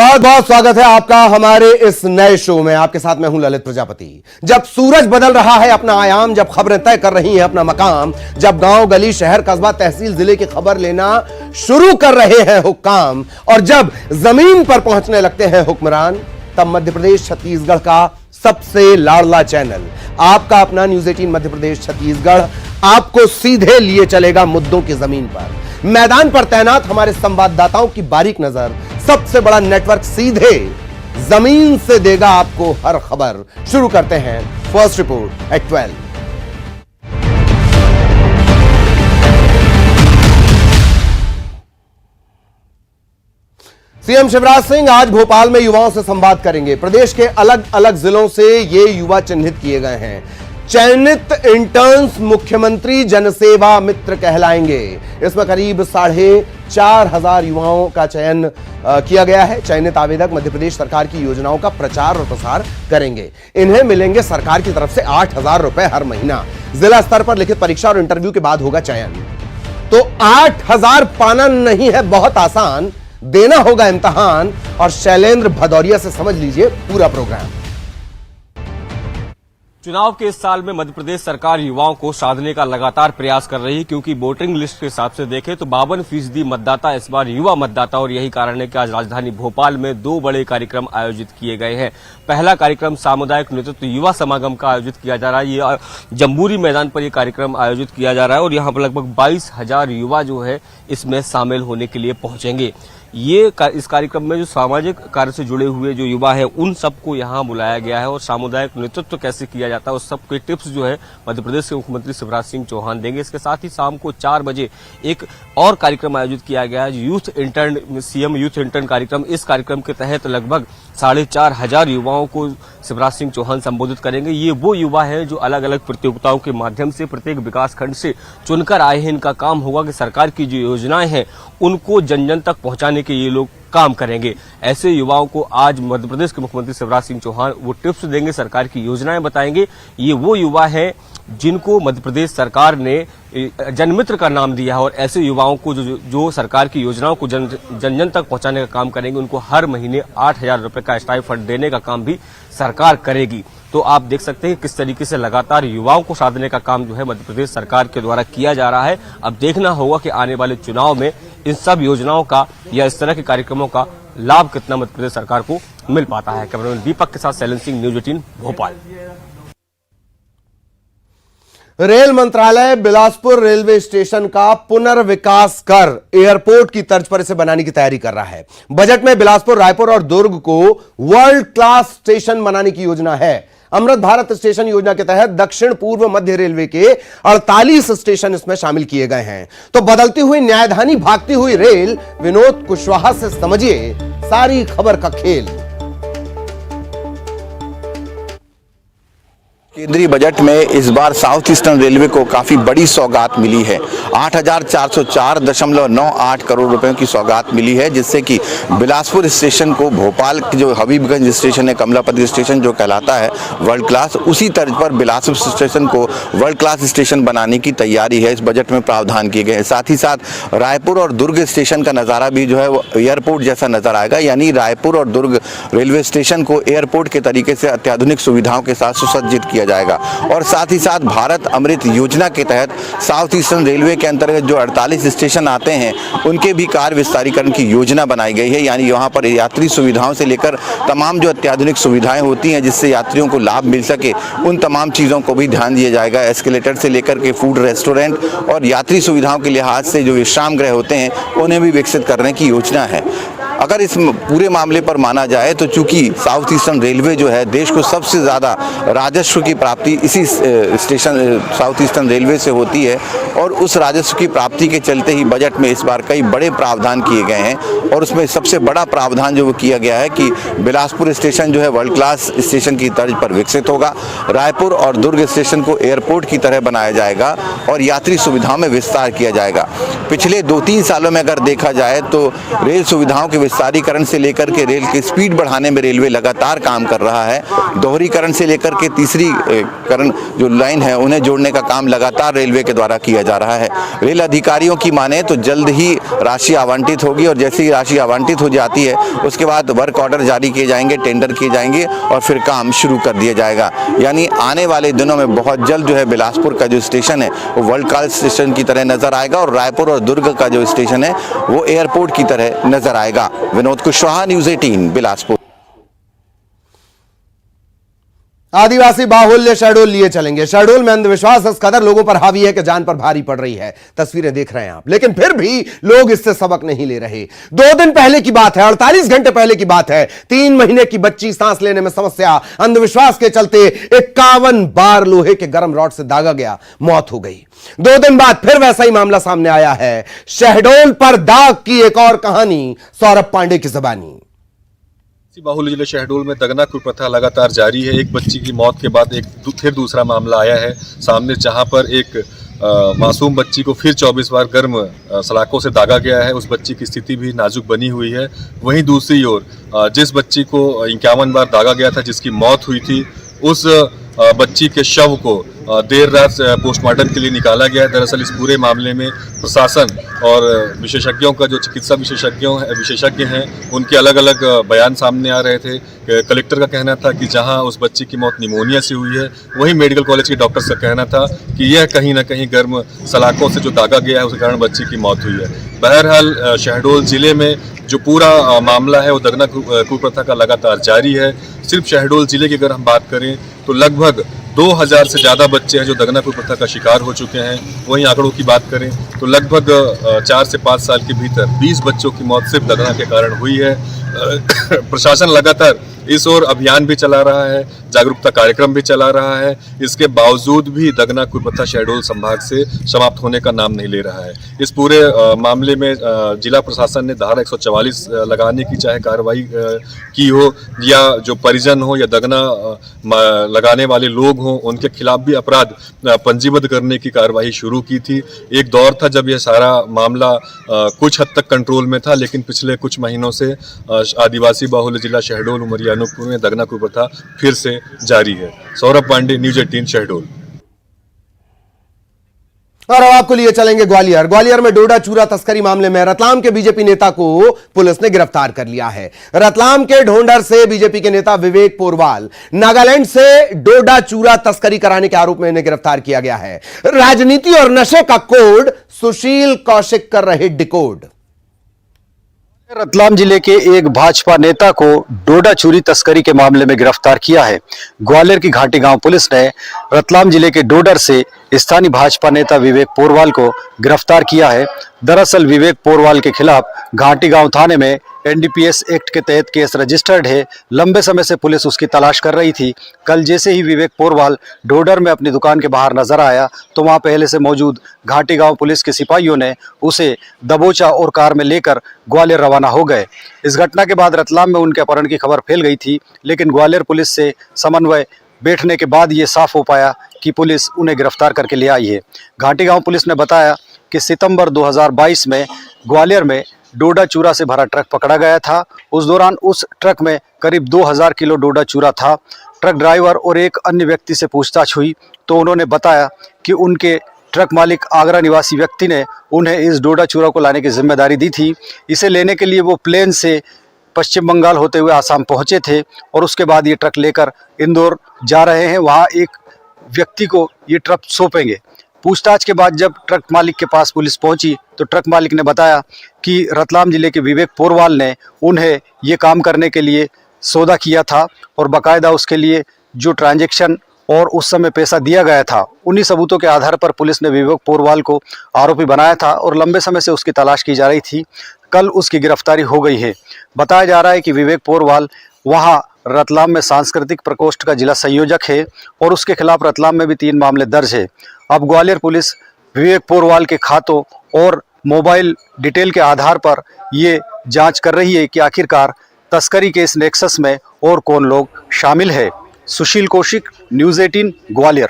बहुत बहुत स्वागत है आपका हमारे इस नए शो में। आपके साथ मैं हूं ललित प्रजापति। जब सूरज बदल रहा है अपना आयाम, जब खबरें तय कर रही हैं अपना मकाम, जब गांव गली शहर कस्बा तहसील जिले की खबर लेना शुरू कर रहे हैं हुक्काम, और जब जमीन पर पहुंचने लगते हैं हुक्मरान, तब मध्य प्रदेश छत्तीसगढ़ का सबसे लाडला चैनल आपका अपना न्यूज 18 मध्य प्रदेश छत्तीसगढ़ आपको सीधे लिए चलेगा मुद्दों की जमीन पर। मैदान पर तैनात हमारे संवाददाताओं की बारीक नजर, सबसे बड़ा नेटवर्क सीधे जमीन से देगा आपको हर खबर। शुरू करते हैं first report eight 12। CM Shivraj Singh आज भोपाल में युवाओं से संवाद करेंगे। प्रदेश के अलग अलग जिलों से ये युवा चिन्हित किए गए हैं। चयनित इंटर्न्स मुख्यमंत्री जनसेवा मित्र कहलाएंगे। इसमें करीब 4,500 युवाओं का चयन किया गया है। चयनित आवेदक मध्य प्रदेश सरकार की योजनाओं का प्रचार और प्रसार करेंगे। इन्हें मिलेंगे सरकार की तरफ से 8,000 रुपए हर महीना। जिला स्तर पर लिखित परीक्षा और इंटरव्यू के बाद होगा चयन। तो 8,000 पाना नहीं है बहुत आसान, देना होगा इम्तिहान। और शैलेंद्र भदौरिया से समझ लीजिए पूरा प्रोग्राम। चुनाव के इस साल में मध्य प्रदेश सरकार युवाओं को साधने का लगातार प्रयास कर रही है, क्योंकि वोटिंग लिस्ट के हिसाब से देखें तो 52% मतदाता इस बार युवा मतदाता। और यही कारण है कि आज राजधानी भोपाल में 2 बड़े कार्यक्रम आयोजित किए गए हैं। पहला कार्यक्रम सामुदायिक नेतृत्व युवा समागम का आयोजित किया जा रहा है। ये जम्बूरी मैदान पर यह कार्यक्रम आयोजित किया जा रहा है और यहाँ पर लगभग 22,000 युवा जो है इसमें शामिल होने के लिए पहुंचेंगे। इस कार्यक्रम में जो सामाजिक कार्य से जुड़े हुए जो युवा है उन सबको यहाँ बुलाया गया है और सामुदायिक नेतृत्व कैसे किया जाता है उस सब के टिप्स जो है मध्य प्रदेश के मुख्यमंत्री शिवराज सिंह चौहान देंगे। इसके साथ ही शाम को 4 बजे एक और कार्यक्रम आयोजित किया गया है, youth intern, CM youth intern कार्यक्रम। इस कार्यक्रम के तहत लगभग 4,500 युवाओं को शिवराज सिंह चौहान संबोधित करेंगे। ये वो युवा हैं जो अलग अलग प्रतियोगिताओं के माध्यम से प्रत्येक विकास खंड से चुनकर आए हैं। इनका काम होगा कि सरकार की जो योजनाएं हैं उनको जन जन तक पहुंचाने के ये लोग काम करेंगे। ऐसे युवाओं को आज मध्य प्रदेश के मुख्यमंत्री शिवराज सिंह चौहान वो टिप्स देंगे, सरकार की योजनाएं बताएंगे। ये वो युवा हैं जिनको मध्य प्रदेश सरकार ने जनमित्र का नाम दिया है और ऐसे युवाओं को जो सरकार की योजनाओं को जन जन तक पहुंचाने का काम करेंगे, उनको हर महीने 8,000 रुपए का स्टाइपेंड देने का काम भी सरकार करेगी। तो आप देख सकते हैं किस तरीके से लगातार युवाओं को साधने का काम जो है मध्य प्रदेश सरकार के द्वारा किया जा रहा है। अब देखना होगा कि आने वाले चुनाव में इन सब योजनाओं का या इस तरह के कार्यक्रमों का लाभ कितना मध्य प्रदेश सरकार को मिल पाता है। कैमरामैन दीपक के साथ शैलेंद्र सिंह, न्यूज 18 भोपाल। रेल मंत्रालय बिलासपुर रेलवे स्टेशन का पुनर्विकास कर एयरपोर्ट की तर्ज पर इसे बनाने की तैयारी कर रहा है। बजट में बिलासपुर, रायपुर और दुर्ग को वर्ल्ड क्लास स्टेशन बनाने की योजना है। अमृत भारत स्टेशन योजना के तहत दक्षिण पूर्व मध्य रेलवे के 48 स्टेशन इसमें शामिल किए गए हैं। तो बदलती हुई न्यायधानी भागती हुई रेल, विनोद कुशवाहा से समझिए सारी खबर का खेल। केंद्रीय बजट में इस बार साउथ ईस्टर्न रेलवे को काफी बड़ी सौगात मिली है। 8,404.98 करोड़ रुपए की सौगात मिली है, जिससे कि बिलासपुर स्टेशन को भोपाल की जो हबीबगंज स्टेशन है, कमलापति स्टेशन जो कहलाता है वर्ल्ड क्लास, उसी तर्ज पर बिलासपुर स्टेशन को वर्ल्ड क्लास स्टेशन बनाने की तैयारी है। इस बजट में प्रावधान किए गए हैं। साथ ही साथ रायपुर और दुर्ग स्टेशन का नज़ारा भी जो है वो एयरपोर्ट जैसा नजर आएगा, यानी रायपुर और दुर्ग रेलवे स्टेशन को एयरपोर्ट के तरीके से अत्याधुनिक सुविधाओं के साथ सुसज्जित किया जाएगा। और साथ ही साथ भारत अमृत योजना के तहत साउथ ईस्टर्न रेलवे के अंतर्गत जो 48 स्टेशन आते हैं उनके भी कार्य विस्तारीकरण की योजना बनाई गई है। यानी यहाँ पर यात्री सुविधाओं से लेकर तमाम जो अत्याधुनिक सुविधाएं होती हैं जिससे यात्रियों को लाभ मिल सके, उन तमाम चीज़ों को भी ध्यान दिया जाएगा। एस्केलेटर से लेकर के फूड रेस्टोरेंट और यात्री सुविधाओं के लिहाज से जो विश्राम गृह होते हैं उन्हें भी विकसित करने की योजना है। अगर इस पूरे मामले पर माना जाए तो चूंकि साउथ ईस्टर्न रेलवे जो है देश को सबसे ज़्यादा राजस्व की प्राप्ति इसी स्टेशन साउथ ईस्टर्न रेलवे से होती है, और उस राजस्व की प्राप्ति के चलते ही बजट में इस बार कई बड़े प्रावधान किए गए हैं। और उसमें सबसे बड़ा प्रावधान जो वो किया गया है कि बिलासपुर स्टेशन जो है वर्ल्ड क्लास स्टेशन की तर्ज पर विकसित होगा। रायपुर और दुर्ग स्टेशन को एयरपोर्ट की तरह बनाया जाएगा और यात्री सुविधाओं में विस्तार किया जाएगा। पिछले 2-3 सालों में अगर देखा जाए तो रेल सुविधाओं के विस्तारीकरण से लेकर के रेल की स्पीड बढ़ाने में रेलवे लगातार काम कर रहा है। दोहरीकरण से लेकर के तीसरीकरण जो लाइन है उन्हें जोड़ने का काम लगातार रेलवे के द्वारा किया जा रहा है। रेल अधिकारियों की माने तो जल्द ही राशि आवंटित होगी और जैसे ही राशि आवंटित हो जाती है उसके बाद वर्क ऑर्डर जारी किए जाएंगे, टेंडर किए जाएंगे और फिर काम शुरू कर दिया जाएगा। यानी आने वाले दिनों में बहुत जल्द जो है बिलासपुर का जो स्टेशन है वो वर्ल्ड क्लास स्टेशन की तरह नजर आएगा और रायपुर और दुर्ग का जो स्टेशन है वो एयरपोर्ट की तरह नजर आएगा। विनोद कुशवाहा, न्यूज़ 18 बिलासपुर। आदिवासी बाहुल्य शहडोल लिए चलेंगे। शहडोल में अंधविश्वास इस कदर लोगों पर हावी है कि जान पर भारी पड़ रही है। तस्वीरें देख रहे हैं आप, लेकिन फिर भी लोग इससे सबक नहीं ले रहे। 2 दिन पहले की बात है, 48 घंटे पहले की बात है। 3 महीने की बच्ची सांस लेने में समस्या, अंधविश्वास के चलते 51 बार लोहे के गर्म रॉड से दागा गया, मौत हो गई। 2 दिन बाद फिर वैसा ही मामला सामने आया है। शहडोल पर दाग की एक और कहानी सौरभ पांडे की जुबानी। बाहुल्य जिले शहडोल में दगना कुप्रथा लगातार जारी है। एक बच्ची की मौत के बाद फिर दूसरा मामला आया है सामने, जहां पर एक मासूम बच्ची को फिर 24 बार गर्म सलाखों से दागा गया है। उस बच्ची की स्थिति भी नाजुक बनी हुई है। वहीं दूसरी ओर जिस बच्ची को 51 बार दागा गया था, जिसकी मौत हुई थी, उस बच्ची के शव को देर रात पोस्टमार्टम के लिए निकाला गया है। दरअसल इस पूरे मामले में प्रशासन और विशेषज्ञों का जो चिकित्सा विशेषज्ञ हैं उनके अलग अलग बयान सामने आ रहे थे। कलेक्टर का कहना था कि जहां उस बच्ची की मौत निमोनिया से हुई है, वहीं मेडिकल कॉलेज के डॉक्टर्स का कहना था कि यह कहीं ना कहीं गर्म सलाखों से जो दागा गया है उसके कारण बच्ची की मौत हुई है। बहरहाल शहडोल जिले में जो पूरा मामला है वो दगना कुप्रथा का लगातार जारी है। सिर्फ शहडोल जिले की अगर हम बात करें तो लगभग 2000 से ज़्यादा बच्चे हैं जो दगना कुप्रथा का शिकार हो चुके हैं। वहीं आंकड़ों की बात करें तो लगभग 4 से 5 साल के भीतर 20 बच्चों की मौत सिर्फ दगना के कारण हुई है। प्रशासन लगातार इस ओर अभियान भी चला रहा है, जागरूकता कार्यक्रम भी चला रहा है। इसके बावजूद भी दगना कुप्रथा शहडोल संभाग से समाप्त होने का नाम नहीं ले रहा है। इस पूरे मामले में जिला प्रशासन ने धारा 144 लगाने की चाहे कार्रवाई की हो, या जो परिजन हो या दगना लगाने वाले लोग हों, उनके खिलाफ भी अपराध पंजीबद्ध करने की कार्रवाई शुरू की थी। एक दौर था जब यह सारा मामला कुछ हद तक कंट्रोल में था, लेकिन पिछले कुछ महीनों से आदिवासी बाहुल्य जिला शहडोल, उमरिया, अनूपपुर में दगना कुप्रथा फिर से जारी है। सौरभ पांडे, न्यूज़ 18 शहडोल। और अब आपको लिए चलेंगे ग्वालियर। ग्वालियर में डोडा चूरा तस्करी मामले में रतलाम के बीजेपी नेता को पुलिस ने गिरफ्तार कर लिया है। रतलाम के ढोंढर से बीजेपी के नेता विवेक पोरवाल, नागालैंड से डोडा चूरा तस्करी कराने के आरोप में इन्हें गिरफ्तार किया गया है। राजनीति और नशे का कोड सुशील कौशिक कर रहे डिकोड। रतलाम जिले के एक भाजपा नेता को डोडा चूरी तस्करी के मामले में गिरफ्तार किया है। ग्वालियर की घाटी गांव पुलिस ने रतलाम जिले के डोडर से स्थानीय भाजपा नेता विवेक पोरवाल को गिरफ्तार किया है। दरअसल विवेक पोरवाल के खिलाफ घाटी गांव थाने में एनडीपीएस एक्ट के तहत केस रजिस्टर्ड है। लंबे समय से पुलिस उसकी तलाश कर रही थी। कल जैसे ही विवेक पोरवाल डोडर में अपनी दुकान के बाहर नजर आया तो वहां पहले से मौजूद घाटी गांव पुलिस के सिपाहियों ने उसे दबोचा और कार में लेकर ग्वालियर रवाना हो गए। इस घटना के बाद रतलाम में उनके अपहरण की खबर फैल गई थी, लेकिन ग्वालियर पुलिस से समन्वय बैठने के बाद ये साफ हो पाया कि पुलिस उन्हें गिरफ्तार करके ले आई है। घाटी गांव पुलिस ने बताया कि सितंबर 2022 में ग्वालियर में डोडा चूरा से भरा ट्रक पकड़ा गया था। उस दौरान उस ट्रक में करीब 2000 किलो डोडा चूरा था। ट्रक ड्राइवर और एक अन्य व्यक्ति से पूछताछ हुई तो उन्होंने बताया कि उनके ट्रक मालिक आगरा निवासी व्यक्ति ने उन्हें इस डोडा चूरा को लाने की जिम्मेदारी दी थी। इसे लेने के लिए वो प्लेन से पश्चिम बंगाल होते हुए आसाम पहुंचे थे और उसके बाद ये ट्रक लेकर इंदौर जा रहे हैं। वहां एक व्यक्ति को ये ट्रक सौंपेंगे। पूछताछ के बाद जब ट्रक मालिक के पास पुलिस पहुंची तो ट्रक मालिक ने बताया कि रतलाम जिले के विवेक पोरवाल ने उन्हें ये काम करने के लिए सौदा किया था और बाकायदा उसके लिए जो ट्रांजैक्शन और उस समय पैसा दिया गया था, उन्हीं सबूतों के आधार पर पुलिस ने विवेक पोरवाल को आरोपी बनाया था और लंबे समय से उसकी तलाश की जा रही थी। कल उसकी गिरफ्तारी हो गई है। बताया जा रहा है कि विवेक पोरवाल वहां रतलाम में सांस्कृतिक प्रकोष्ठ का जिला संयोजक है और उसके खिलाफ रतलाम में भी 3 मामले दर्ज है। अब ग्वालियर पुलिस विवेक पोरवाल के खातों और मोबाइल डिटेल के आधार पर ये जांच कर रही है कि आखिरकार तस्करी के इस नेक्सस में और कौन लोग शामिल है। सुशील कौशिक, न्यूज़ 18 ग्वालियर।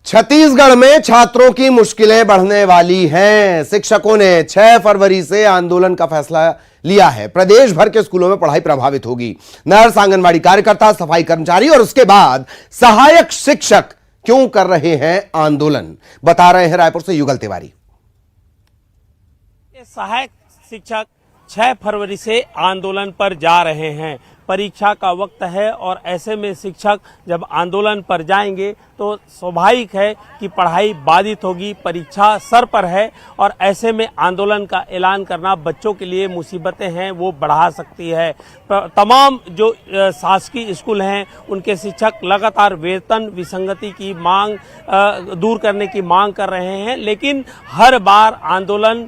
छत्तीसगढ़ में छात्रों की मुश्किलें बढ़ने वाली हैं। शिक्षकों ने 6 फरवरी से आंदोलन का फैसला लिया है। प्रदेश भर के स्कूलों में पढ़ाई प्रभावित होगी। नर्स, आंगनबाड़ी कार्यकर्ता, सफाई कर्मचारी और उसके बाद सहायक शिक्षक क्यों कर रहे हैं आंदोलन, बता रहे हैं रायपुर से युगल तिवारी। सहायक शिक्षक 6 फरवरी से आंदोलन पर जा रहे हैं। परीक्षा का वक्त है और ऐसे में शिक्षक जब आंदोलन पर जाएंगे तो स्वाभाविक है कि पढ़ाई बाधित होगी। परीक्षा सर पर है और ऐसे में आंदोलन का ऐलान करना बच्चों के लिए मुसीबतें हैं वो बढ़ा सकती है। तमाम जो शासकीय स्कूल हैं उनके शिक्षक लगातार वेतन विसंगति की मांग दूर करने की मांग कर रहे हैं, लेकिन हर बार आंदोलन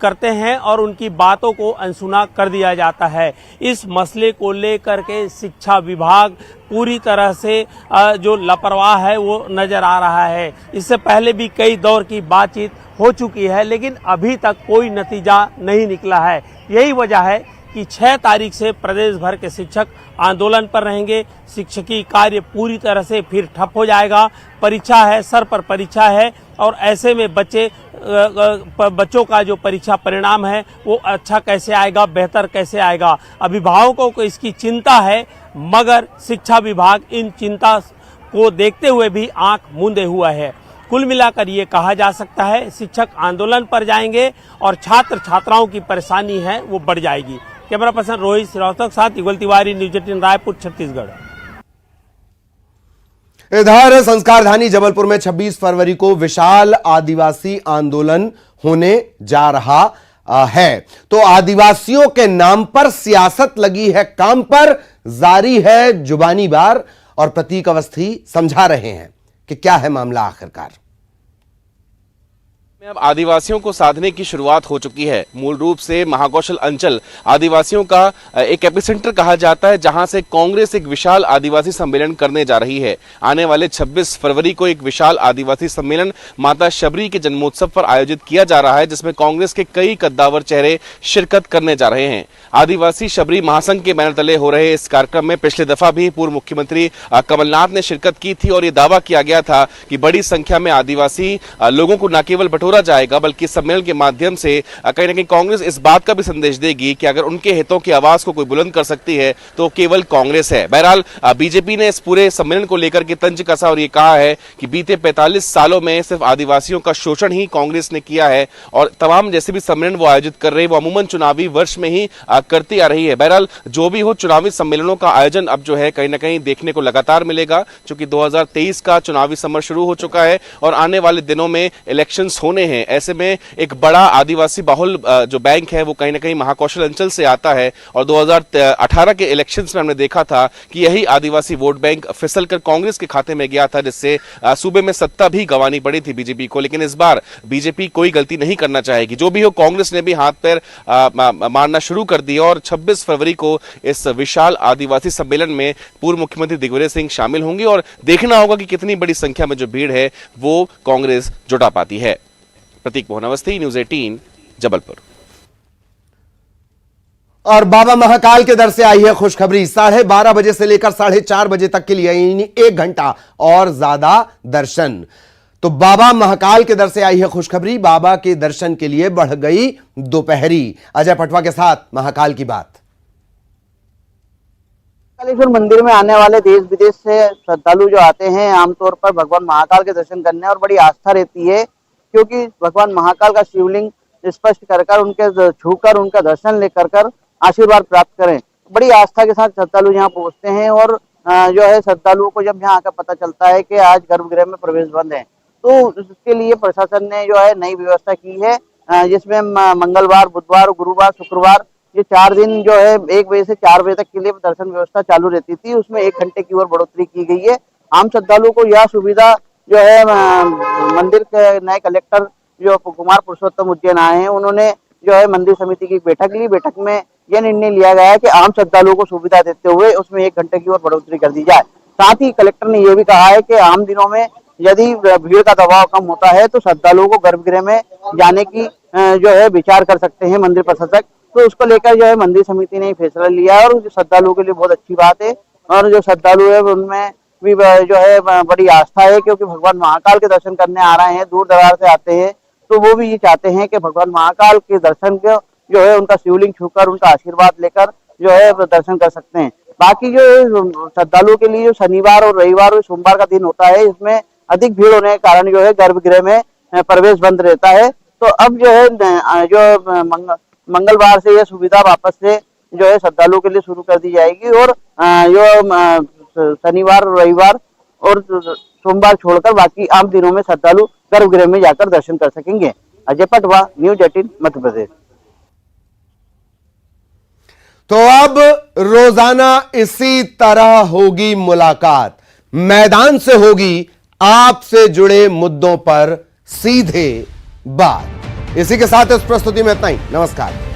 करते हैं और उनकी बातों को अनसुना कर दिया जाता है। इस मसले को लेकर के शिक्षा विभाग पूरी तरह से जो लापरवाह है वो नजर आ रहा है। इससे पहले भी कई दौर की बातचीत हो चुकी है, लेकिन अभी तक कोई नतीजा नहीं निकला है। यही वजह है कि 6 तारीख से प्रदेश भर के शिक्षक आंदोलन पर रहेंगे। शिक्षकी कार्य पूरी तरह से फिर ठप हो जाएगा। परीक्षा है, सर पर परीक्षा है और ऐसे में बच्चों का जो परीक्षा परिणाम है वो अच्छा कैसे आएगा, बेहतर कैसे आएगा। अभिभावकों को इसकी चिंता है, मगर शिक्षा विभाग इन चिंता को देखते हुए भी आंख मूंदे हुआ है। कुल मिलाकर ये कहा जा सकता है शिक्षक आंदोलन पर जाएंगे और छात्र छात्राओं की परेशानी है वो बढ़ जाएगी। कैमरा पर्सन रोहित श्रीवास्तव के साथ युगल तिवारी, न्यूज 18 रायपुर, छत्तीसगढ़। इधर संस्कारधानी जबलपुर में 26 फरवरी को विशाल आदिवासी आंदोलन होने जा रहा है। तो आदिवासियों के नाम पर सियासत लगी है काम पर, जारी है जुबानी वार और प्रतीक अवस्थी समझा रहे हैं कि क्या है मामला आखिरकार। अब आदिवासियों को साधने की शुरुआत हो चुकी है। मूल रूप से महाकौशल अंचल आदिवासियों का एक एपिसेंटर कहा जाता है, जहां से कांग्रेस एक विशाल आदिवासी सम्मेलन करने जा रही है। आने वाले 26 फरवरी को एक विशाल आदिवासी सम्मेलन माता शबरी के जन्मोत्सव पर आयोजित किया जा रहा है, जिसमें कांग्रेस के कई कद्दावर चेहरे शिरकत करने जा रहे हैं। आदिवासी शबरी महासंघ के बैनर तले हो रहे इस कार्यक्रम में पिछले दफा भी पूर्व मुख्यमंत्री कमलनाथ ने शिरकत की थी और ये दावा किया गया था कि बड़ी संख्या में आदिवासी लोगों को न केवल बटोरा जाएगा, बल्कि सम्मेलन के माध्यम से कहीं न कहीं कांग्रेस इस बात का भी संदेश देगी कि अगर उनके हितों की आवाज को कोई बुलंद कर सकती है तो केवल कांग्रेस है। बहरहाल बीजेपी ने इस पूरे सम्मेलन को लेकर के तंज कसा और ये कहा है कि बीते 45 सालों में सिर्फ आदिवासियों का शोषण ही कांग्रेस ने किया है और तमाम जैसे भी सम्मेलन वो आयोजित कर रही है वो अमूमन चुनावी वर्ष में ही करती आ रही है। बहरहाल जो भी हो, चुनावी सम्मेलनों का आयोजन अब जो है कहीं ना कहीं देखने को लगातार मिलेगा, क्योंकि 2023 का चुनावी समर शुरू हो चुका है और आने वाले दिनों में इलेक्शंस होने हैं। ऐसे में एक बड़ा आदिवासी बाहुल जो बैंक है वो कहीं ना कहीं महाकौशल अंचल से आता है और 2018 के इलेक्शंस में हमने देखा था कि यही आदिवासी वोट बैंक फिसलकर कांग्रेस के खाते में गया था, जिससे सूबे में सत्ता भी गंवानी पड़ी थी बीजेपी को। लेकिन इस बार बीजेपी कोई गलती नहीं करना चाहेगी। जो भी हो, कांग्रेस ने भी हाथ पैर मारना शुरू कर दिया और 26 फरवरी को इस विशाल आदिवासी सम्मेलन में पूर्व मुख्यमंत्री दिग्विजय सिंह शामिल होंगे और देखना होगा कि कितनी बड़ी संख्या में जो भीड़ है वो कांग्रेस जुटा पाती है। प्रतीक मोहन अवस्थी, न्यूज 18 जबलपुर। और बाबा महाकाल के दर से आई है खुशखबरी। 12:30 बजे से लेकर 4:30 बजे तक के लिए यानी 1 घंटा और ज्यादा दर्शन। तो बाबा महाकाल के दर से आई है खुशखबरी। बाबा के दर्शन के लिए बढ़ गई दोपहरी। अजय पटवा के साथ महाकाल की बात। कालेश्वर मंदिर में आने वाले देश विदेश से श्रद्धालु जो आते हैं आमतौर पर भगवान महाकाल के दर्शन करने और बड़ी आस्था रहती है, क्योंकि भगवान महाकाल का शिवलिंग स्पष्ट कर उनके छूकर उनका दर्शन लेकर कर आशीर्वाद प्राप्त करें। बड़ी आस्था के साथ श्रद्धालु यहाँ पहुँचते हैं और जो है श्रद्धालुओं को जब यहाँ आकर पता चलता है कि आज गर्भगृह में प्रवेश बंद है, तो उसके लिए प्रशासन ने जो है नई व्यवस्था की है, जिसमें मंगलवार, बुधवार, गुरुवार, शुक्रवार ये 4 दिन जो है 1 बजे से 4 बजे तक के लिए दर्शन व्यवस्था चालू रहती थी। उसमें 1 घंटे की और बढ़ोतरी की गई है। आम श्रद्धालुओं को यह सुविधा जो है मंदिर के नए कलेक्टर जो कुमार पुरुषोत्तम उज्जैन आए हैं, उन्होंने जो है मंदिर समिति की बैठक ली। बैठक में यह निर्णय लिया गया है कि आम श्रद्धालुओं को सुविधा देते हुए उसमें 1 घंटे की और बढ़ोतरी कर दी जाए। साथ ही कलेक्टर ने यह भी कहा है कि आम दिनों में यदि भीड़ का दबाव कम होता है तो श्रद्धालुओं को गर्भगृह में जाने की जो है विचार कर सकते हैं मंदिर प्रशासक। तो उसको लेकर जो है मंदिर समिति ने फैसला लिया है और श्रद्धालुओं के लिए बहुत अच्छी बात है। और जो श्रद्धालु है उनमें भी जो है बड़ी आस्था है, क्योंकि भगवान महाकाल के दर्शन करने आ रहे हैं, दूर दरार से आते हैं, तो वो भी ये चाहते हैं कि भगवान महाकाल के दर्शन को जो है उनका शिवलिंग छूकर उनका आशीर्वाद लेकर जो है दर्शन कर सकते हैं। बाकी जो श्रद्धालुओं के लिए जो शनिवार और रविवार और सोमवार का दिन होता है, इसमें अधिक भीड़ होने के कारण जो है गर्भगृह में प्रवेश बंद रहता है। तो अब जो है जो मंगलवार से यह सुविधा वापस से जो है श्रद्धालुओं के लिए शुरू कर दी जाएगी, और जो शनिवार रविवार और सोमवार छोड़कर बाकी आम दिनों में श्रद्धालु गर्भगृह में जाकर दर्शन कर सकेंगे। अजय पटवा, न्यूज 18 मध्य प्रदेश। तो अब रोजाना इसी तरह होगी मुलाकात, मैदान से होगी, आपसे जुड़े मुद्दों पर सीधे बात। इसी के साथ इस प्रस्तुति में इतना ही। नमस्कार।